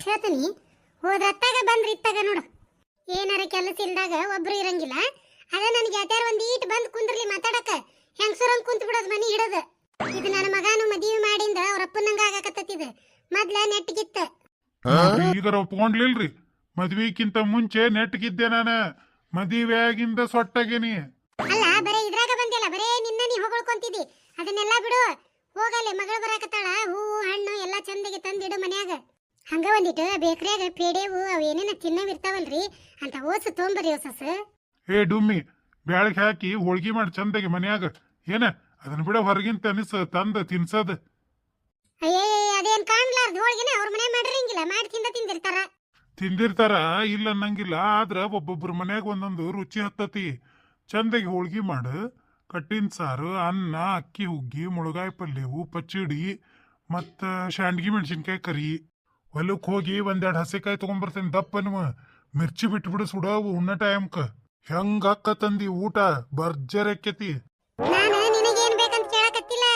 ಹೇಳ್ತೀನಿ. ಹೋದ್ರತ್ತಾಗ ಬಂದ್ರಿ ಇತ್ತಾಗ ನೋಡು. ಏನಾರ ಕೆಲಸ ಇಲ್ದಾಗ ಒಬ್ರು ಇರಂಗಿಲ್ಲ. ಅದ ನನಗೆ ಯಾತ್ಯಾರ ಒಂದ್ ಈಟ್ ಬಂದ್ ಕುಂದ್ರಲಿ ಮಾತಾಡಕ ಹೆಂಗಸರಂಗ್ ಕುಂತ ಬಿಡೋದು ಮನಿ ಹಿಡೋದು. ಇದು ನನ್ನ ಮಗನು ಮದುವೆ ಮಾಡಿಂದ ಅವ್ರ ಅಪ್ಪನಂಗ ಆಗಾಕತ್ತಿದ. ಮೊದ್ಲ ನೆಟ್ಗಿತ್ತ. ಈಗರ ಒಪ್ಕೊಂಡ್ಲಿಲ್ರಿ. ಮದ್ವಿಕ್ಕಿಂತ ಮುಂಚೆ ನೆಟ್ಗಿದ್ದೆ ನಾನು. ಮದುವೆ ಆಗಿಂದ ಸೊಟ್ಟಾಗೇನಿ. ಅಲ್ಲ ಬರೇ ಇದ್ರಾಗ ಬಂದಿಲ್ಲ, ಬರೇ ನಿನ್ನ ನೀ ಹೊಗಳ್ಕೊಂತಿದ್ದಿ. ಅದನ್ನೆಲ್ಲ ಬಿಡು. ಹೋಗಲೆ, ಮಗಳು ಬರಾಕತ್ತಾಳ. ಹೂವು ಹಣ್ಣು ಎಲ್ಲ ಚಂದಗೆ ತಂದಿಡು ಮನ್ಯಾಗ. ಹಂಗ ಒಂದಿಟ್ಟು ಬೇಕ್ರಿಯಾಗ ಪೇಡೆವು ಅವು ಏನೇನ ತಿನ್ನವಿರ್ತಾವಲ್ರಿ ಅಂತ ಓಸು ತೊಂಬರಿ ಓಸಸ್. ಏ ಡುಮ್ಮಿ, ಬ್ಯಾಳಿಗೆ ಹಾಕಿ ಹೋಳ್ಗಿ ಮಾಡಿ ಚಂದಗೆ ಮನ್ಯಾಗ. ಏನ ಅದನ್ನ ಬಿಡ ಹೊರಗಿಂತ ಅನಿಸ್ ತಂದ ತಿನ್ಸದ. ಅಯ್ಯೇ, ಅದೇನ್ ಕಾಣ್ಲಾರ್ದು ಹೋಳ್ಗಿನ ಅವ್ರ ಮನೆ ಮಾಡಿರಂಗಿಲ್ಲ, ಮಾಡಿ ತಿಂದಿರ್ತಾರ. ತಿಂದಿರ್ತಾರ, ಇಲ್ಲ ಅನ್ನಂಗಿಲ್ಲ. ಆದ್ರ ಒಬ್ಬೊಬ್ರ ಮನ್ಯಾಗ ಒಂದೊಂದು ರುಚಿ ಹತ್ತತಿ. ಚಂದಗೆ ಹೋಳ್ಗಿ ಮಾಡು, ಕಟ್ಟಿನ ಸಾರು, ಅನ್ನ, ಅಕ್ಕಿ ಹುಗ್ಗಿ, ಮುಳುಗಾಯಿ ಪಲ್ಯವು, ಪಚ್ಚಡಿ, ಮತ್ತ ಶಾಂಡ್ಗಿ ಮೆಣಸಿನ್ಕಾಯಿ ಕರಿ. ಹೊಲಕ್ಕೆ ಹೋಗಿ ಒಂದೆರಡು ಹಸಿಕಾಯಿ ತಗೊಂಡ್ಬರ್ತೇನೆ. ದಪ್ಪನವ ಮಿರ್ಚಿ ಬಿಟ್ಬಿಡು ಸುಡವು ಉಣ್ಣ ಟೈಮ್ಕ. ಹೆಂಗ ಅಕ್ಕ ತಂದಿ ಊಟ ಬರ್ಜರಕ್ಕತಿ. ನಾನು ನಿನಗೇನ್ ಬೇಕಂತ ಕೇಳಕತ್ತಿಲ್ಲ.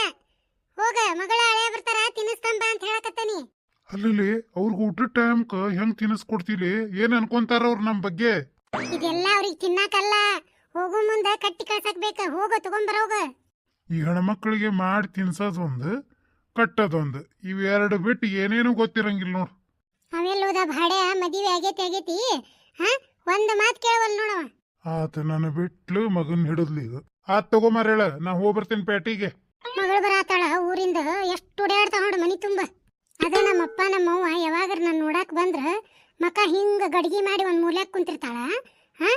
ಹೋಗ, ಮಗಳ ಹಳೆ ಬರ್ತಾರ ತಿನ್ನಿಸ್ತಂಬ ಅಂತ ಹೇಳಕತ್ತನಿ. ಅಲ್ಲಿ ಅವ್ರಿಗೆ ಊಟದ ಟೈಮ್ಕ ಹೆಂಗ್ ತಿನ್ನಿಸ್ಕೊಡ್ತಿಲಿ? ಏನ್ ಅನ್ಕೊಂತಾರ ಅವ್ರು ನಮ್ ಬಗ್ಗೆ? ಇದೆಲ್ಲ ಅವ್ರಿಗೆ ತಿನ್ನಾಕಲ್ಲ, ಹೋಗು ಮುಂದ ಕಟ್ಟಿ ಕಳ್ಸಕ್ ಬೇಕ. ಹೋಗ ತಗೊಂಬರೋಗ. ಈ ಹೆಣ್ಮಕ್ಳಿಗೆ ಮಾಡಿ ತಿನ್ಸೋದೊಂದು, ಕಟ್ಟದೊಂದು, ಇವೆರಡು ಬಿಟ್ಟು ಏನೇನು ಗೊತ್ತಿರಂಗಿಲ್ಲ ನೋಡು. ಅವೆಲ್ಲೋದ ಭಾಡೆ ಮದುವೆ ಆಗೇತಿ. ಹಾ, ಒಂದ್ ಮಾತ್ ಕೇಳವಲ್ ನೋಡವ. ಆತ ನನ್ನ ಬಿಟ್ಲು ಮಗನ್ ಹಿಡಿದ್ಲಿ. ಈಗ ಆತ್ ತಗೊಂಬಾರೇಳ, ನಾ ಹೋಗ್ಬರ್ತೇನೆ ಪೇಟೆಗೆ. ಮಗಳು ಬರಾತಾಳ ಊರಿಂದ. ಎಷ್ಟು ಓಡಾಡ್ತಾ ನೋಡು ಮನಿ ತುಂಬ. ಅದ ನಮ್ಮಪ್ಪ ನಮ್ಮವ್ವ ಯಾವಾಗಾರ ನಾನು ನೋಡಾಕ್ ಬಂದ್ರ ಮಕ ಹಿಂಗ ಗಡ್ಗಿ ಮಾಡಿ ಒಂದ್ ಮೂಲ್ಯಾಗ ಕುಂತಿರ್ತಾಳ. ಹಾ,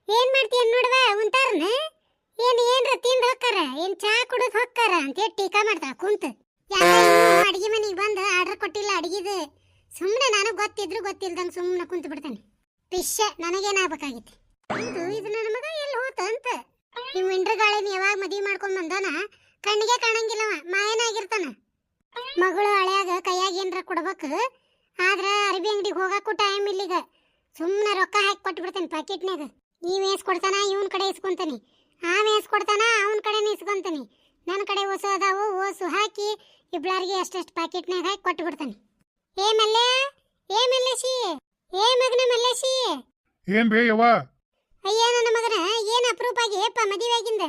ಏನ್ ಮಾಡ್ತೀಯ ನೋಡುವ ಉಂತಾರನ? ಏನ್ರ ತಿಂದ್ ಹೊಕ್ಕಾರ, ಏನ್ ಚಾ ಕುಡಿದ್ ಹೊಕ್ಕಾರ ಅಂತ ಟೀಕಾ ಮಾಡ್ತಾಳ ಕುಂತ. ಅಡಿಗೆ ಮನಿಗೆ ಬಂದು ಆರ್ಡರ್ ಕೊಟ್ಟಿಲ್ಲ ಅಡಿಗೆದು. ಸುಮ್ಮನೆ ನಾನು ಗೊತ್ತಿದ್ರು ಗೊತ್ತಿಲ್ದಂಗ ಸುಮ್ಮನೆ ಕುಂತ ಬಿಡ್ತಾನೆ. ಪಿಶ್ಯ, ನನಗೇನಾಗಬೇಕಾಗಿತ್ತು. ಇದು ನನ್ನ ಮಗ ಎಲ್ಲಿ ಹೋತ ಅಂತ. ಇವ್ ಇಂಡ್ರಗಾಳಿನ ಯಾವಾಗ ಮದುವೆ ಮಾಡ್ಕೊಂಡ್ ಬಂದಾನ ಕಣ್ಣಿಗೆ ಕಾಣಂಗಿಲ್ಲವ, ಮಾಯನಾಗಿರ್ತಾನ. ಮಗಳು ಹಳೆಯಾಗ ಕೈಯಾಗ ಏನ್ರ ಕೊಡ್ಬೇಕು. ಆದ್ರ ಅರಬಿ ಅಂಗಡಿಗೆ ಹೋಗಕ್ಕೂ ಟೈಮ್ ಇಲ್ಲಿಗ. ಸುಮ್ಮನೆ ರೊಕ್ಕ ಹಾಕಿ ಕೊಟ್ಟು ಬಿಡ್ತೇನೆ ಪ್ಯಾಕೆಟ್ನಾಗ. ಈ ಮೇಸ್ ಕೊಡ್ತಾನ, ಇವನ್ ಕಡೆ ಇಸ್ಕೊಂತಾನೆ. ಆ ಮೇಸ್ ಕೊಡ್ತಾನ, ಅವನ ಕಡೆನೇ ಇಸ್ಕೊಂತಾನೆ. ನನ್ನ ಕಡೆ ಓಸು ಅದಾವು, ಓಸು ಹಾಕಿ ಇಬ್ಳಾರಿಗೆ ಅಷ್ಟಷ್ಟು ಪ್ಯಾಕೆಟ್ನಾಗ ಹಾಕಿ ಕೊಟ್ಟು ಬಿಡ್ತಾನೆ. ಏ ಮಲ್ಲೇಶಿ, ಏ ಮಗನ ಮಲ್ಲೇಶಿ. ಏನ್ ಬೇ ಯವ್ವ? ಅಯ್ಯ ನನ್ನ ಮಗನ, ಏನ್ ಅಪರೂಪ ಆಗೇಪ್ಪ ಮದುವೆ ಆಗಿಂದ.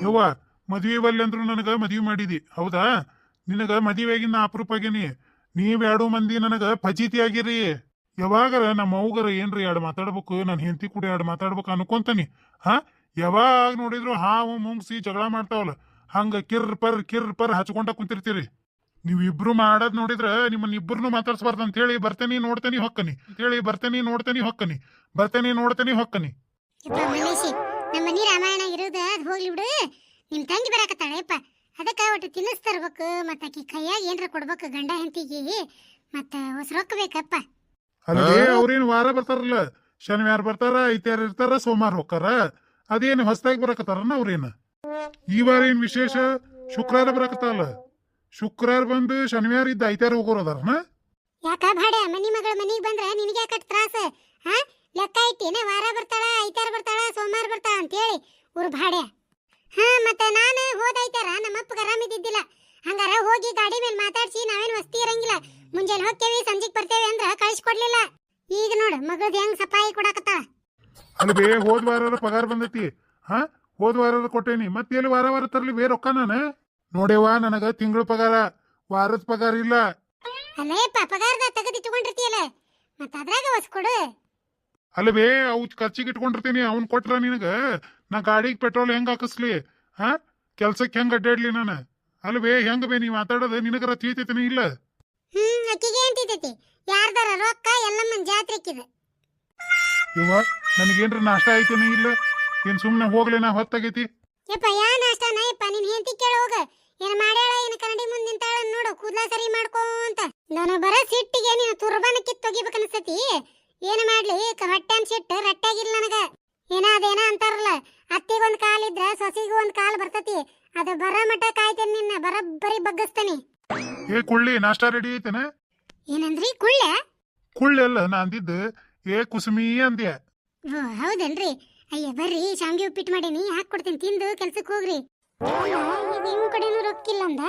ಯವ್ವ, ಮದ್ವಿ ಬಲ್ಲಿ ಅಂದ್ರು ನನಗ ಮದ್ವಿ ಮಾಡಿದಿ ಹೌದಾ? ನಿನಗ ಮದ್ವಿ ಆಗಿನ ಅಪರೂಪ ಆಗೇನಿ. ನೀವ್ 2 ಮಂದಿ ನನಗ ಫಜೀತಿ ಆಗಿರಿ. ಯಾವಾಗರ ನಮ್ಮ ಅವ್ಗರ ಏನ್ರಿ ಎರಡು ಮಾತಾಡ್ಬೇಕು, ನನ್ನ ಹೆಂಡತಿ ಕೂಡ ಎರಡು ಮಾತಾಡ್ಬೇಕು ಅನ್ಕೊಂತಾನಿ. ಹಾ, ಯಾವಾಗ ನೋಡಿದ್ರು ಹಾವು ಮುಂಗ್ಸಿ ಜಗಳ ಮಾಡ್ತಾವಲ್ಲ, ಹಂಗ ಕಿರ್ ಪರ್ ಹಚ್ಕೊಂಡ ಕುಂತಿರ್ತೀರಿ. ನೀವ್ ಇಬ್ರು ಮಾಡದ್ ನೋಡಿದ್ರ ನಿಮ್ಮನ್ನ ಇಬ್ಬರನ್ನು ಮಾತಾಡ್ಸ್ಬಾರ್ದು ಅಂತ ಹೇಳಿ ಬರ್ತೇನಿ ನೋಡ್ತೇನಿ ಹೊಕ್ಕನಿ ಹೊಕ್ಕನಿ. ಮಲ್ಲೇಶಿ, ನಮ್ಮ ಮನಿ ರಾಮಾಯಣ ಇರೋದ ಅದ್ ಹೋಗ್ಲಿ ಬಿಡು. ನಿಮ್ ತಂಗಿ ಬರಾಕತ್ತಾಳೆಪ್ಪ, ಅದಕ್ಕ ಒಟ್ಟು ತಿನ್ನಿಸ್ತರ್ಬೇಕು. ಮತ್ತ ಆಕಿ ಕೈಯಾಗ ಏನ್ರ ಕೊಡ್ಬೇಕು ಗಂಡ ಹೆಂಡತಿಗೆ. ಮತ್ತ ಹೊಸ ರೊಕ್ಕ ಬೇಕಪ್ಪ. ಅಲ್ಲೇ ಅವ್ರೇನ್ ವಾರ ಬರ್ತಾರಲ್ಲ, ಶನಿವಾರ ಬರ್ತಾರ, ಐತಾರ ಇರ್ತಾರ, ಸೋಮವಾರ ಹೋಗ್ತಾರ. ಅದೇನು ಹೊಸದಾಗಿ ಬರಾಕತ್ತಾರನ ಅವ್ರೇನ? ಈ ವಾರ ಏನ್ ವಿಶೇಷ? ಶುಕ್ರವಾರ ಬರಾಕತ್ತಲ್ಲ. ಶುಕ್ರವಾರ ಬಂದು ಶನಿವಾರ ಇದ್ದ ಐತಾರ ಹೋಗೋರದಾರನ? ಯಾಕ ಭಾಡೆ, ಮನಿ ಮಗಳ ಮನಿಗೆ ಬಂದ್ರ ನಿನಗೆ ಯಾಕಟ್ ತ್ರಾಸ? ಹಾ, ಲೆಕ್ಕ ಇಟ್ಟೇನ ವಾರ ಬರ್ತಾಳ, ಐತಾರ ಬರ್ತಾಳ, ಸೋಮವಾರ ಬರ್ತಾಳ ಅಂತೇಳಿ ಊರ್ ಭಾಡೆ. ಹಾ, ಮತ್ತ ನಾನು ಹೋದೈತಾರ ನಮ್ಮಪ್ಪಗ ಆರಾಮಿದ್ದಿದ್ದಿಲ್ಲ. ಹಂಗಾರ ಹೋಗಿ ಗಾಡಿ ಮೇಲೆ ಮಾತಾಡ್ಸಿ ನಾವೇನ್ ವಸ್ತಿ ಇರಂಗಿಲ್ಲ, ಮುಂಜಾನೆ ಹೋಗ್ತೇವಿ ಸಂಜಿಗ್ ಬರ್ತೇವೆ ಅಂದ್ರ ಕಳಿಸ್ಕೊಡ್ಲಿಲ್ಲ. ಈಗ ನೋಡು ಮಗಳದ್ ಹೆಂಗ್ ಸಫಾಯಿ ಕೊಡಾಕತ್ತಾಳ. ಅಲ್ವೇ, ಹೋದ್ ವಾರ ಪಗಾರ ಬಂದೈತಿ. ಹಾ, ಹೋದ್ ವಾರ ಕೊಟ್ಟೇನಿ. ಮತ್ತೆ ಎಲ್ಲಿ ವಾರ ತರ್ಲಿ ಬೇ ರೊಕ್ಕ? ನಾನು ನೋಡೇವಾ, ನನಗ ತಿಂಗಳ ಪಗಾರ, ವಾರದ ಪಗಾರ ಇಲ್ಲ. ಅಲ್ಲೇಪ್ಪ, ಪಗಾರದ ತೆಗೆದಿಟ್ಕೊಂಡಿರ್ತೀಯಲ್ಲ, ಮತ್ತ ಅದ್ರಾಗ ಹೊಸ ಕೊಡು. ಅಲ್ವೇ, ಅವು ಖರ್ಚಿಗೆ ಇಟ್ಕೊಂಡಿರ್ತೀನಿ. ಅವ್ನ್ ಕೊಟ್ರ ನಿನಗ ನಾ ಗಾಡಿಗೆ ಪೆಟ್ರೋಲ್ ಹೆಂಗ್ ಹಾಕಿಸ್ಲಿ? ಹಾ, ಕೆಲ್ಸಕ್ಕೆ ಹೆಂಗ್ ಅಡ್ಡಾಡ್ಲಿ ನಾನು? ಅಲ್ವೇ, ಹೆಂಗ ಬೇ ನೀ ಮಾತಾಡೋದು? ನಿನಗರ ತೀತೈತೇನೆ ಇಲ್ಲ? ಅಕ್ಕಿಗೆ ಏನ್ ತಿಂತೈತಿ? ಯಾರ್ದಾರ ರೊಕ್ಕ ಎಲ್ಲಮ್ಮನ್ ಜಾತ್ರೆಕ್ಕಿದೆ. ಇವ ನನಗೇನ್ರ ನಾಷ್ಟ ಐತೇನೆ ಇಲ್ಲ? ಏನ್ ಸುಮ್ನೆ ಹೋಗ್ಲೇನಾ? ಹೊತ್ತಾಗೈತಿ. ಯಪ್ಪ, ಯಾ ನಾಷ್ಟನ ಯಪ್ಪ? ನಿನ್ ಹೆಂಡತಿ ಕೇಳ ಹೋಗ. ಏನ್ ಮಾಡ್ಯಾಳ? ಏನ್ ಕನ್ನಡಿ ಮುಂದ್ ನಿಂತಾಳ ನೋಡು, ಕೂದ್ಲಾ ಸರಿ ಮಾಡ್ಕೊಂತ. ನಾನು ಬರ ಸಿಟ್ಟಿಗೆ ನೀನು ತುರ್ಬಾನ ಕಿತ್ ತೊಗಿಬೇಕನ್ಸತಿ. ಏನ್ ಮಾಡ್ಲಿ, ಹೊಟ್ಟೆನ್ ಸಿಟ್ಟು ರಟ್ಟಾಗಿಲ್ಲ ನನಗ. ಅದೇನ ಅಂತಾರಲ್ಲ, ಅತ್ತಿಗೊಂದ್ ಕಾಲಿದ್ರ ಸೊಸಿಗೂ ಒಂದ್ ಕಾಲ್ ಬರ್ತತಿ. ಅದು ಬರ ಮಠ ಕಾಯ್ತೇನೆ, ನಿನ್ನ ಬರಬ್ಬರಿ ಬಗ್ಗಸ್ತಾನೆ. ಏ ಕುಳ್ಳಿ, ನಾಷ್ಟ ರೆಡಿ ಐತೇನೆ? ಏನಂದ್ರಿ? ಕುಳ್ಳ? ಕುಳ್ಳಿ ಅಲ್ಲ ನಾ ಅಂದಿದ್ದು, ಏ ಕುಸುಮಿ ಅಂದ್ಯ. ಹೌದೇನ್ರಿ? ಅಯ್ಯ ಬರ್ರಿ, ಶಾಂಗಿ ಉಪ್ಪಿಟ್ಟು ಮಾಡೀನಿ, ಹಾಕೊಡ್ತೀನಿ, ತಿಂದು ಕೆಲ್ಸಕ್ಕೆ ಹೋಗ್ರಿ. ಇವ್ ಕಡೆನೂ ರೊಕ್ಕಿಲ್ಲ ಅಂದ.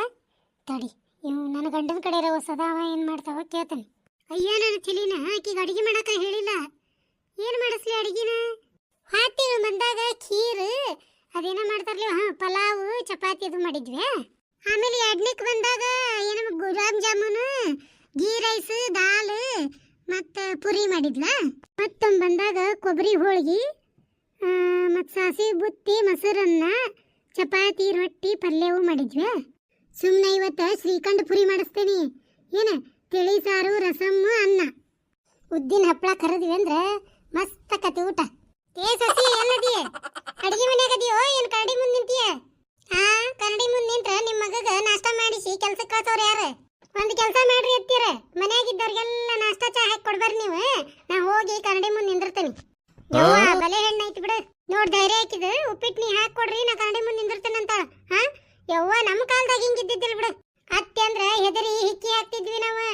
ತಡಿ, ಇವ್ ನನ್ನ ಗಂಡನ ಕಡೆ ಹೊಸದಾವ ಏನ್ ಮಾಡ್ತಾವ ಕೇಳ್ತಾನೆ. ಅಯ್ಯ ನನ್ನ ತಲಿನ ಆಕಿಗೆ ಅಡಿಗೆ ಮಾಡಕ ಹೇಳಿಲ್ಲ. ಏನ್ ಮಾಡಿಸ್ಲಿ ಅಡಿಗೆನ? ಹಾತಿಗಳು ಬಂದಾಗ ಖೀರ್ ಅದೇನೋ ಮಾಡ್ತಾರಲ್ಲ, ಪಲಾವು ಚಪಾತಿ ಅದು ಮಾಡಿದ್ವಿ. ಆಮೇಲೆ ಎರಡನೇಕ್ ಬಂದಾಗ ಏನೋ ಗುಲಾಬ್ ಜಾಮೂನು, ಗೀ ರೈಸ್, ದಾಲ್ ಮತ್ತು ಪುರಿ ಮಾಡಿದ್ಲ. ಮತ್ತೊಮ್ಮೆ ಬಂದಾಗ ಕೊಬ್ಬರಿ ಹೋಳಿಗೆ, ಮತ್ತು ಸಾಸಿವೆ ಬುತ್ತಿ, ಮೊಸರನ್ನ, ಚಪಾತಿ, ರೊಟ್ಟಿ, ಪಲ್ಯವು ಮಾಡಿದ್ವಿ. ಸುಮ್ಮನೆ ಇವತ್ತು ಶ್ರೀಖಂಡ ಪುರಿ ಮಾಡಿಸ್ತೇನೆ. ಏನ ತಿಳಿ ಸಾರು, ರಸಮ್, ಅನ್ನ, ಉದ್ದಿನ ಹಪ್ಪಳ ಕರೆದ್ವಿ ಅಂದ್ರೆ ಮಸ್ತ್ ಕತಿ ಊಟ. ಏ ಸಸಿ ಎಲ್ಲದಿ? ಅಡಿಗೆ ಮನ್ಯಾಗ ಅದೀಯೋ ಏನು ಕರಡಿ ಮುಂದೆ ನಿಂತೀಯ? ಹಾ, ಕರಡಿ ಮುಂದೆ ನಿಂತ್ರ ನಿಮ್ಮ ಮಗಗ ನಾಷ್ಟ ಮಾಡಿಸಿ ಕೆಲ್ಸಕ್ಕೆ ಕಳ್ಸೋರು ಯಾರು? ಒಂದು ಕೆಲಸ ಮಾಡ್ರಿ ಎತ್ತೀರ, ಮನ್ಯಾಗಿದ್ದವ್ರಿಗೆಲ್ಲ ನಾಷ್ಟ ಚಾ ಹಾಕಿ ಕೊಡ್ಬಾರ್ರಿ ನೀವು. ನಾ ಹೋಗಿ ಕರಡಿ ಮುಂದೆ ನಿಂದಿರ್ತೇನೆ. ಯವ್ವ ಬಲೆ ಹೆಣ್ಣು ಐತಿ ಬಿಡು. ನೋಡ್ ಧೈರ್ಯ ಹಾಕಿದ ಉಪ್ಪಿಟ್ಟು ನೀ ಹಾಕಿ ಕೊಡ್ರಿ, ನಾ ಕರಡಿ ಮುಂದೆ ನಿಂದಿರ್ತೇನೆ ಅಂತ. ಹಾ ಯವ್ವ, ನಮ್ಮ ಕಾಲದಾಗ ಹಿಂಗಿದ್ದಿದ್ದಿಲ್ಲ ಬಿಡು. ಅತ್ತೆ ಅಂದ್ರ ಹೆದರಿ ಹಿಕ್ಕಿ ಹಾಕ್ತಿದ್ವಿ ನಾವು.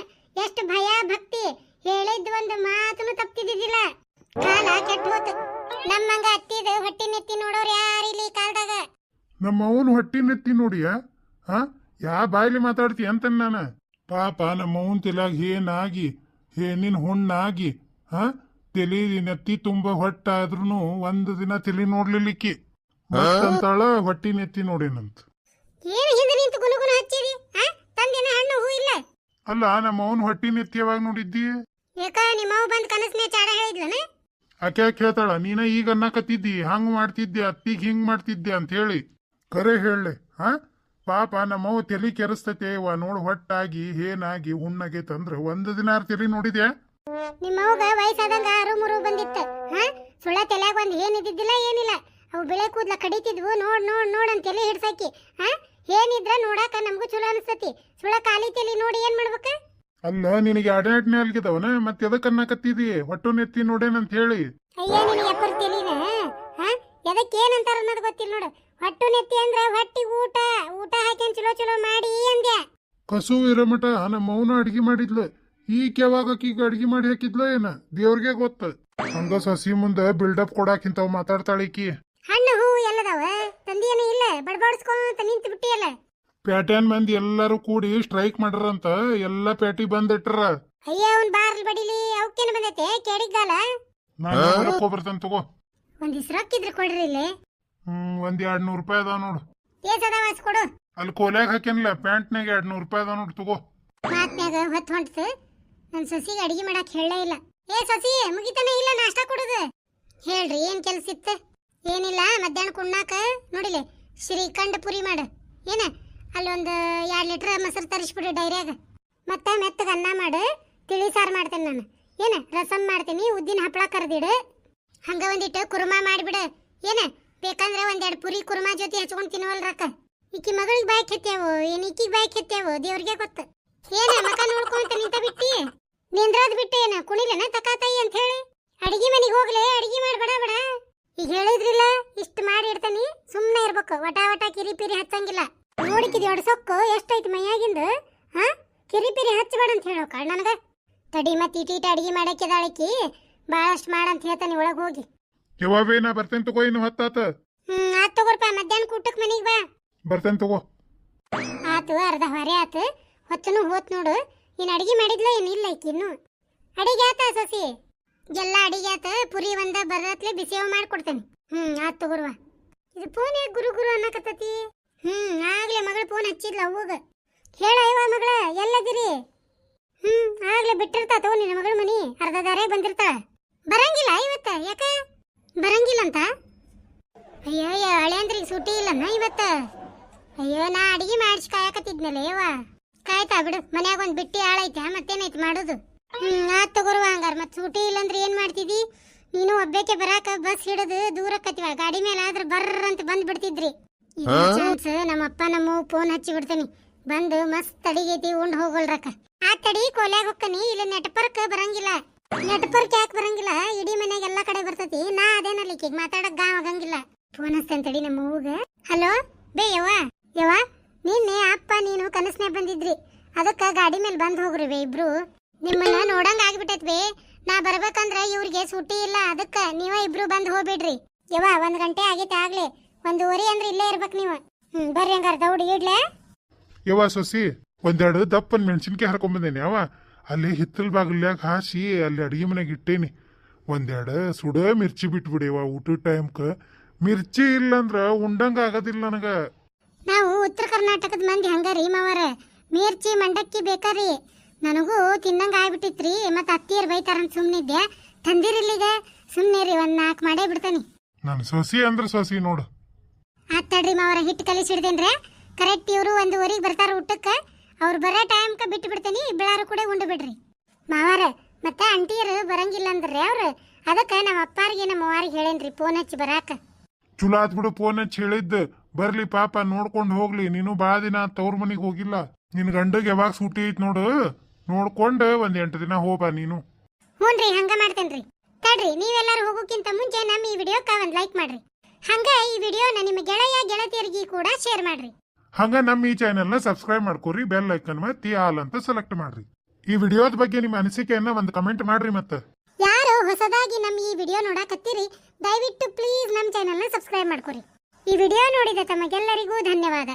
ಎಷ್ಟು ಭಯ ಭಕ್ತಿ, ಹೇಳಿದ್ ಒಂದು ಮಾತನ್ನು ತಪ್ತಿದ್ದಿದ್ದಿಲ್ಲ. ಕಾಲ ಕೆಟ್ಟು ಹೋತು. ನಮ್ಮಂಗ ಅತ್ತಿದ ಹೊಟ್ಟಿ ನೆತ್ತಿ ನೋಡೋರು ಯಾರಿಲ್ಲ ಈ ಕಾಲದಾಗ. ನಮ್ಮ ಅವನು ಹೊಟ್ಟಿ ನೆತ್ತಿ ನೋಡಿಯ? ಹಾ, ಯಾ ಬಾಯ್ಲಿ ಮಾತಾಡ್ತಿ ಅಂತ ನಾನು. ಪಾಪ ನಮ್ಮ ಅವನ್ ತಲೆಯಾಗ ಏನಾಗಿ ಏನಿನ ಹುಣ್ಣಾಗಿ, ಹಾ, ತಲಿ ನೆತ್ತಿ ತುಂಬ ಹೊಟ್ಟಾದ್ರೂ ಒಂದು ದಿನ ತಲಿ ನೋಡ್ಲಿಲ್ಲಿಕ್ಕಿ ಮತ್ತಂತಾಳ ಹೊಟ್ಟಿ ನೆತ್ತಿ ನೋಡೇನಂತ. ಏನು ಹಿಂದೆ ನಿಂತು ಗುನುಗುನು ಹಚ್ಚಿರಿ? ತಂದಿನ ಹಣ್ಣು ಹೂ ಇಲ್ಲ. ಅಲ್ಲ, ನಮ್ಮ ಅವನ್ ಹೊಟ್ಟಿ ನೆತ್ತಿ ಯಾವಾಗ ನೋಡಿದ್ದಿ? ಯಾಕ ನಿಮ್ಮವ್ ಬಂದ್ ಕನಸ್ನೇ ಚಾಡ ಹೇಳಿದ್ಲನ? ಆಕೆ ಯಾಕೆ ಹೇಳ್ತಾಳ? ನೀನ ಈಗ ಅನ್ನಕತ್ತಿದ್ದಿ ಹಂಗ್ ಮಾಡ್ತಿದ್ದೆ, ಅತ್ತಿಗೆ ಹಿಂಗ್ ಮಾಡ್ತಿದ್ದೆ ಅಂತ ಹೇಳಿ. ಕರೆ ಹೇಳಲೆ, ಹಾ, ಪಾಪ ನಮ್ಮವ್ ತಲಿ ಕೆರೆಸ್ತತೆ. ನೋಡು ಹೊಟ್ಟಾಗಿ ಏನಾಗಿ ಹುಣ್ಣಾಗೈತಂದ್ರ ಒಂದು ದಿನ ತಲಿ ನೋಡಿದ್ಯಾ? ನಿಮ್ಮವ್ಗ ವಯಸ್ಸಾದಂಗ ಆರು ಮೂರು ಬಂದಿತ್ತು. ಸುಳ್ಳ ತಲೆಯಾಗ ಒಂದ್ ಏನಿದ್ದಿದ್ದಿಲ್ಲ, ಏನಿಲ್ಲ. ಅವು ಬೆಳೆ ಕೂದ್ಲ ಕಡಿತಿದ್ವು. ನೋಡ್ ನೋಡ್ ನೋಡ್ ಅಂತ ತಲೆ ಹಿಡ್ಸಾಕಿ. ಏನಿದ್ರ ನೋಡಾಕ ನಮಗೂ ಚಲೋ ಅನಿಸ್ತತಿ. ಸುಳ್ಳ ಖಾಲಿ ತಲಿ ನೋಡಿ ಏನ್ ಮಾಡ್ಬೇಕ? ಅಲ್ಲ, ನಿನಗೆ ಎರಡನೇ ಅಲ್ಗಿದವನ ಮತ್ತೆ ಎದಕ್ ಅನ್ನಕತ್ತಿದಿ ಹೊಟ್ಟು ನೆತ್ತಿ ನೋಡೇನಂತ ಹೇಳಿ? ಅಯ್ಯ ನಿನಗೆ ಎಪ್ಪರ್ ತಲಿನ ಎದಕ್ಕೆ ಏನಂತಾರ ಅನ್ನೋದು ಗೊತ್ತಿಲ್ಲ ನೋಡು. ಹೊಟ್ಟು ನೆತ್ತಿ ಅಂದ್ರ ಹೊಟ್ಟಿಗೆ ಊಟ ಊಟ ಹಾಕ್ಯನ್ ಚಲೋ ಚಲೋ ಮಾಡಿ ಅಂದ್ಯಾ. ಕಸು ಇರಮಟ ನಮ್ಮ ಅವನ ಅಡಿಗೆ ಮಾಡಿದ್ಲು. ಈಗ ಯಾವಾಗ ಆಕಿಗೆ ಅಡಿಗೆ ಮಾಡಿ ಹಾಕಿದ್ಲ ಏನ ದೇವ್ರಿಗೆ ಗೊತ್ತ. ಹಂಗ ಸಸಿ ಮುಂದೆ ಬಿಲ್ಡಪ್ ಕೊಡಾಕಿಂತವ್ ಮಾತಾಡ್ತಾಳಿಕಿ. ಹಣ್ಣು ಹೂ ಎಲ್ಲದಾವ ತಂದಿಯೇನು ಇಲ್ಲ, ಬಡಬಡಿಸ್ಕೊಂತ ನಿಂತು ಬಿಟ್ಟಿಯಲ್ಲ. ಪ್ಯಾಟ್ಯಾನ್ ಮಂದಿ ಎಲ್ಲಾರು ಕೂಡಿ ಸ್ಟ್ರೈಕ್ ಮಾಡ್ರಂತ ಎಲ್ಲಾ ಪ್ಯಾಟಿ ಬಂದಿಟ್ರ. ಅಯ್ಯ ಅವ್ನ್ ಬಾರ್ಲ್ ಬಡಿಲಿ ಅವಕ್ಕೇನು ಬಂದೈತೆ ಕೇಳಿದ್ದಾಲ. ನಾನು ಬರ್ತೇನೆ ತಗೋ. ಒಂದಿಸ್ ರೊಕ್ಕಿದ್ರೆ ಕೊಡ್ರಿ ಇಲ್ಲಿ. ಒಂದ್ 200 ರೂಪಾಯಿ ಅದಾವ ನೋಡು. ಏಸದಾವಾಸ್ ಕೊಡು. ಅಲ್ಲಿ ಕೋಲ್ಯಾಗ ಹಾಕ್ಯಾನಲ್ಲ ಪ್ಯಾಂಟ್ನಾಗ 200 ರೂಪಾಯಿ ಅದಾವ ನೋಡು, ತಗೋ. ಮಾತ್ನ್ಯಾಗ ಹೊತ್ತು ಹೊಂಟ್ತು. ನನ್ ಸೊಸಿಗೆ ಅಡಿಗೆ ಮಾಡಕ್ ಹೇಳೇ ಇಲ್ಲ. ಏ ಸೊಸಿ, ಮುಗಿತಾನೆ ಇಲ್ಲ ನಾಷ್ಟ ಕೊಡುದು? ಹೇಳ್ರಿ ಏನ್ ಕೆಲ್ಸ ಇತ್ತು? ಏನಿಲ್ಲ, ಮಧ್ಯಾಹ್ನ ಕುಣ್ಣಾಕ ನೋಡಿಲೆ ಶ್ರೀಖಂಡ ಪುರಿ ಮಾಡು. ಏನ ಅಲ್ಲೊಂದು 2 ಲೀಟರ್ ಮೊಸರು ತರಿಸ್ಬಿಡು ಡೈರ್ಯಾಗ. ಮತ್ತೆ ಮೆತ್ತಗ ಅನ್ನ ಮಾಡು, ತಿಳಿ ಸಾರು ಮಾಡ್ತೇನೆ ನಾನು. ಏನ ರಸಮ್ ಮಾಡ್ತೀನಿ, ಉದ್ದಿನ ಹಪ್ಪಳ ಕರೆದಿಡು. ಹಂಗ ಒಂದಿಟ್ಟು ಕುರ್ಮಾ ಮಾಡಿಬಿಡು. ಏನ ಬೇಕಂದ್ರೆ 1-2 ಪುರಿ ಕುರ್ಮಾ ಜೊತೆ ಹಚ್ಕೊಂಡು ತಿನ್ನುವಲ್ರಕ್ಕ. ಈಕಿ ಮಗಳಿಗೆ ಬಾಯ್ ಕೆತ್ತೇವು, ಏನ್ ಈಕಿಗೆ ಬಾಯ್ ಕೆತ್ತೇವು ದೇವ್ರಿಗೆ ಗೊತ್ತು. ಏನ ಮಕ ನೋಡ್ಕೊಂತ ನಿಂತ ಬಿಟ್ಟಿ? ನಿಂದ್ರದ್ ಬಿಟ್ಟು ಏನ ಕುಣಿಲೇನ ತಕಾತಾಯಿ ಅಂತ ಹೇಳಿ? ಅಡಿಗೆ ಮನೆಗೆ ಹೋಗ್ಲೆ, ಅಡಿಗೆ ಮಾಡ್ಬೇಡ ಬೇಡ. ಈಗ ಹೇಳಿದ್ರಿಲ್ಲ, ಇಷ್ಟು ಮಾಡಿ ಇಡ್ತಾನಿ, ಸುಮ್ಮನೆ ಇರ್ಬೇಕು. ವಟ ವಟ ಕಿರಿಪಿರಿ ಹಚ್ಚಂಗಿಲ್ಲ. ನೋಡಿಕಿದಿ ಒಡ್ಸೊಕ್ಕು ಎಷ್ಟೈತಿ ಮೈಯಾಗಿಂದ. ಕಿರಿಪಿರಿ ಹಚ್ಚಬೇಡ ಅಂತ ಹೇಳೋ ಕಾಳ್ ನನಗ. ತಡಿ ಮತ್ತೆ ಇಟೀಟ ಅಡಿಗೆ ಮಾಡಕ್ಕಿದಾಳಕಿ, ಭಾಳಷ್ಟು ಮಾಡಂತ ಹೇಳ್ತಾನೆ ಒಳಗೆ ಹೋಗಿ. ಯಾವೇ ನಾ ಬರ್ತೇನೆ ತಗೋ, ಇನ್ನು ಹೊತ್ತಾತ. ಆತ್ ತಗೋರ್ಪ, ಮಧ್ಯಾಹ್ನ ಕೂಟಕ್ಕೆ ಮನೆಗೆ ಬಾ. ಬರ್ತೇನೆ ತಗೋ. ಆತು, ಅರ್ಧ ಹೊರೆ ಆತು, ಹೊತ್ತನು ಹೋತ್ ನೋಡು. ಇನ್ನು ಅಡಿಗೆ ಮಾಡಿದ್ಲ ಏನಿಲ್ಲ ಈಕಿ ಇನ್ನು. ಅಡಿಗೆ ಆತ ಸಸಿ? ಎಲ್ಲ ಅಡಿಗೆ ಆತ. ಪುರಿ ಒಂದ ಬರತ್ಲೆ ಬಿಸಿಯವ ಮಾಡ್ಕೊಡ್ತೇನೆ. ಆತ್ ತಗೋರ್ವ. ಇದು ಫೋನ್ ಯಾಕೆ ಗುರು ಗುರು ಅನ್ನಕತ್ತತಿ? ಆಗ್ಲೇ ಮಗಳು ಫೋನ್ ಹಚ್ಚಿದ್ಲ ಅವ್ವಗ. ಹೇಳ ಇವ ಮಗಳ ಎಲ್ಲದಿರಿ? ಆಗ್ಲೇ ಬಿಟ್ಟಿರ್ತಾತೋ ನಿನ್ನ ಮಗಳ ಮನಿ, ಅರ್ಧ ದಾರೆ ಬಂದಿರ್ತಾಳ. ಬರಂಗಿಲ್ಲ ಇವತ್ತ? ಯಾಕ ಬರಂಗಿಲ್ಲ ಅಂತ? ಅಯ್ಯೋ ಹಳೆಯಂದ್ರಿಗೆ ಸುಟಿ ಇಲ್ಲನ್ನ ಇವತ್ತ? ಅಯ್ಯೋ, ನಾ ಅಡಿಗೆ ಮಾಡಿಸಿ ಕಾಯಕತ್ತಿದ್ನಲ್ಲ ಯವ್ವ. ಕಾಯ್ತಾ ಬಿಡು, ಮನ್ಯಾಗ ಒಂದ್ ಬಿಟ್ಟಿ ಆಳೈತೆ, ಮತ್ತೇನೈತಿ ಮಾಡೋದು. ಆತ್ ತಗೋರುವ. ಹಂಗಾರ ಮತ್ ಸೂಟಿ ಇಲ್ಲಂದ್ರೆ ಏನ್ ಮಾಡ್ತಿದಿ ನೀನು? ಒಬ್ಬೇಕೆ ಬರಾಕ ಬಸ್ ಹಿಡಿದು ದೂರಕ್ಕತ್ತಿವ, ಗಾಡಿ ಮೇಲೆ ಆದ್ರೆ ಬರ್ರಂತ ಬಂದ್ ಬಿಡ್ತಿದ್ರಿ. ಚಾನ್ಸ್ ನಮ್ಮಪ್ಪ ನಮ್ಮ ಫೋನ್ ಹಚ್ಚಿ ಬಿಡ್ತೇನಿ, ಬಂದು ಮಸ್ತ್ ಅಡಿಗೈತಿ ಉಂಡ್ ಹೋಗೋಲ್ರಕ್ಕ. ಆ ತಡಿ ಕೋಲ್ಯಾಗ ಹೊಕ್ಕನಿ. ಇಲ್ಲಿ ನೆಟ್ವರ್ಕ್ ಬರಂಗಿಲ್ಲ. ನೆಟ್ವರ್ಕ್ ಯಾಕೆ ಬರಂಗಿಲ್ಲ? ಇಡೀ ಮನ್ಯಾಗ ಎಲ್ಲಾ ಕಡೆ ಬರ್ತೈತಿ. ನಾ ಅದೇನಲ್ಲಿ ಈಗ ಮಾತಾಡಕ್ ಗಾವ್ ಆಗಂಗಿಲ್ಲ. ಫೋನ್ ಹಚ್ತೇನೆ ತಡಿ ನಮ್ಮ ಹೂಗ. ಹಲೋ ಬೇ ಯವ್ವ. ಯವ್ವ, ನಿನ್ನೆ ಅಪ್ಪ ನೀನು ಕನಸ್ನ್ಯಾಗ ಬಂದಿದ್ರಿ, ಅದಕ್ಕ ಗಾಡಿ ಮೇಲೆ ಬಂದ್ ಹೋಗ್ರಿ ಬೇ ಇಬ್ರು. ನಿಮ್ಮನ್ನ ನೋಡಂಗ ಆಗ್ಬಿಟ್ಟೈತ್ ಬೇ. ನಾ ಬರ್ಬೇಕಂದ್ರ ಇವ್ರಿಗೆ ಸುಟಿ ಇಲ್ಲ, ಅದಕ್ಕ ನೀವ ಇಬ್ರು ಬಂದ್ ಹೋಗ್ಬಿಡ್ರಿ. ಯವ್ವ 1 ಗಂಟೆ ಆಗೈತೆ ಆಗ್ಲೇ, 1:15 ಅಂದ್ರೆ ಇಲ್ಲೇ ಇರ್ಬೇಕು ನೀವು. ಬರ್ರಿ ಹಂಗಾರ ದೌಡಿ ಇಡ್ಲೆ. ಯವ್ವ ಸೊಸಿ, 1-2 ದಪ್ಪನ್ ಮೆಣಸಿನ್ಕಾಯಿ ಹರ್ಕೊಂಡ್ ಬಂದೇನಿ. ಅವ ಅಲ್ಲಿ ಹಿತ್ತಲ್ ಬಾಗಿಲ್ಯಾಗ ಹಾಸಿ ಅಲ್ಲಿ ಅಡಿಗೆ ಮನೆಗೆ ಇಟ್ಟೇನಿ. ಒಂದೆರಡು ಸುಡ ಮಿರ್ಚಿ ಬಿಟ್ಬಿಡಿವ ಊಟದ ಟೈಮ್ಕ. ಮಿರ್ಚಿ ಇಲ್ಲಂದ್ರ ಉಂಡಂಗ ಆಗೋದಿಲ್ಲ ನನಗ. ನಾವು ಉತ್ತರ ಕರ್ನಾಟಕದ ಮಂದಿ ಹಂಗಾರಿ ಮಾವರ, ಮಿರ್ಚಿ ಮಂಡಕ್ಕಿ ಬೇಕಾರಿ. ನನಗೂ ತಿನ್ನಂಗ ಆಗ್ಬಿಟ್ಟಿತ್ರಿ. ಮತ್ತೆ ಅತ್ತಿಯರ್ ಬೈತಾರಂತ ಸುಮ್ಮನಿದ್ದೆ. ತಂದಿರಿಲ್ಲಿಗೆ ಸುಮ್ಮನೆ ಒಂದ್ 4 ಮಾಡೇ ಬಿಡ್ತಾನಿ. ನನ್ನ ಸೊಸಿ ಅಂದ್ರ ಸೊಸಿ ನೋಡು. ಆತಡ್ರಿ ಮಾವರ, ಹಿಟ್ಟು ಕಲಿಸಿಡ್ದೇನ್ರೆ. ಕರೆಕ್ಟ್ ಇವರು 1:15 ಬರ್ತಾರ ಊಟಕ್ಕೆ. ಅವ್ರು ಬರೋ ಟೈಮ್ಕ ಬಿಟ್ಟು ಬಿಡ್ತೀನಿ, ಬೆಳಾರು ಕೂಡ ಉಂಡು ಬಿಡ್ರಿ ಮಾವಾರ. ಮತ್ತೆ ಅಂಟಿಯರು ಬರಂಗಿಲ್ಲ ಅಂದ್ರಿ ಅವ್ರು. ಅದಕ್ಕೆ ನಮ್ಮ ಅಪ್ಪಾರಿಗೆ ನಮ್ಮ ಅವ್ವಾರಿಗೆ ಹೇಳೇನ್ರಿ ಫೋನ್ ಹಚ್ಚಿ ಬರಾಕ. ಚಲೋ ಆತ್ ಬಿಡು, ಫೋನ್ ಹಚ್ಚಿ ಹೇಳಿದ್ದ. ಬರ್ಲಿ ಪಾಪ, ನೋಡ್ಕೊಂಡು ಹೋಗ್ಲಿ. ನೀನು ಬಾ ದಿನ ತವ್ರ ಮನಿಗ್ ಹೋಗಿಲ್ಲ. ನಿನ್ ಗಂಡಗ್ ಯಾವಾಗ ಸೂಟಿ ಐತ್ ನೋಡು, ನೋಡ್ಕೊಂಡು 8 ದಿನ ಹೋಗ್ಬಾ ನೀನು. ಹ್ಞೂನ್ರಿ, ಹಂಗ ಮಾಡ್ತೇನ್ರಿ. ತಡ್ರಿ, ನೀವೆಲ್ಲರೂ ಹೋಗೋಕ್ಕಿಂತ ಮುಂಚೆ ನಮ್ಮ ಈ ವಿಡಿಯೋಕ್ಕೆ ಒಂದು ಲೈಕ್ ಮಾಡ್ರಿ. ಹಂಗ ಈ ವಿಡಿಯೋನ ನಿಮ್ಮ ಗೆಳೆಯ ಗೆಳತಿಯರಿಗೆ ಕೂಡ ಶೇರ್ ಮಾಡ್ರಿ. ಹಂಗ ನಮ್ಮ ಈ ಚಾನೆಲ್ನ ಸಬ್ಸ್ಕ್ರೈಬ್ ಮಾಡ್ಕೊರಿ. ಬೆಲ್ ಐಕನ್ ಮತ್ತೆ ಆಲ್ ಅಂತ ಸೆಲೆಕ್ಟ್ ಮಾಡ್ರಿ. ಈ ವಿಡಿಯೋದ ಬಗ್ಗೆ ನಿಮ್ಮ ಅನಿಸಿಕೆಯನ್ನ ಒಂದು ಕಮೆಂಟ್ ಮಾಡ್ರಿ. ಮತ್ತೆ ಯಾರು ಹೊಸದಾಗಿ ನಮ್ಮ ಈ ವಿಡಿಯೋ ನೋಡಕತ್ತೀರಿ, ದಯವಿಟ್ಟು ಪ್ಲೀಸ್ ನಮ್ಮ ಚಾನೆಲ್ನ ಸಬ್ಸ್ಕ್ರೈಬ್ ಮಾಡ್ಕೊರಿ. ಈ ವಿಡಿಯೋ ನೋಡಿದ ತಮಗೆಲ್ಲರಿಗೂ ಧನ್ಯವಾದ.